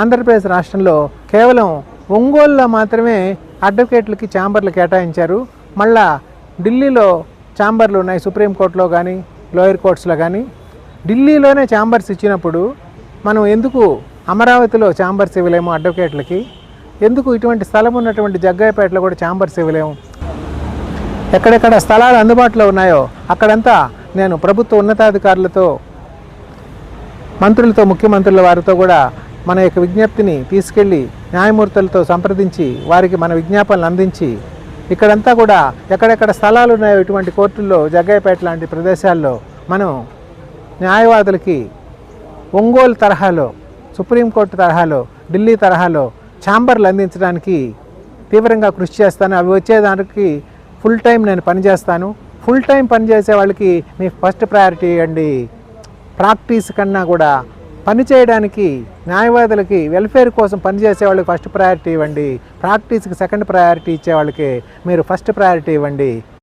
ఆంధ్రప్రదేశ్ రాష్ట్రంలో కేవలం ఒంగోలులో మాత్రమే అడ్వకేట్లకి ఛాంబర్లు కేటాయించారు. మళ్ళా ఢిల్లీలో ఛాంబర్లు ఉన్నాయి, సుప్రీంకోర్టులో కానీ లోయర్ కోర్ట్స్లో కానీ. ఢిల్లీలోనే ఛాంబర్స్ ఇచ్చినప్పుడు మనం ఎందుకు అమరావతిలో ఛాంబర్స్ ఇవ్వలేము అడ్వకేట్లకి? ఎందుకు ఇటువంటి స్థలం ఉన్నటువంటి జగ్గాయపేటలో కూడా ఛాంబర్స్ ఇవ్వలేము? ఎక్కడెక్కడ స్థలాలు అందుబాటులో ఉన్నాయో అక్కడంతా నేను ప్రభుత్వ ఉన్నతాధికారులతో, మంత్రులతో, ముఖ్యమంత్రుల వారితో కూడా మన యొక్క విజ్ఞప్తిని తీసుకెళ్ళి న్యాయమూర్తులతో సంప్రదించి వారికి మన విజ్ఞాపనలు అందించి ఇక్కడంతా కూడా ఎక్కడెక్కడ స్థలాలు ఉన్నాయో ఇటువంటి కోర్టుల్లో, జగ్గాయపేట లాంటి ప్రదేశాల్లో మనం న్యాయవాదులకి ఒంగోలు తరహాలో, సుప్రీంకోర్టు తరహాలో, ఢిల్లీ తరహాలో ఛాంబర్లు అందించడానికి తీవ్రంగా కృషి చేస్తాను. అవి వచ్చేదానికి ఫుల్ టైం నేను పనిచేస్తాను. ఫుల్ టైం పనిచేసే వాళ్ళకి మీ ఫస్ట్ ప్రయారిటీ ఇవ్వండి. ప్రాక్టీస్ కన్నా కూడా పని చేయడానికి, న్యాయవాదులకి వెల్ఫేర్ కోసం పనిచేసే వాళ్ళకి ఫస్ట్ ప్రయారిటీ ఇవ్వండి. ప్రాక్టీస్కి సెకండ్ ప్రయారిటీ ఇచ్చే వాళ్ళకి మీరు ఫస్ట్ ప్రయారిటీ ఇవ్వండి.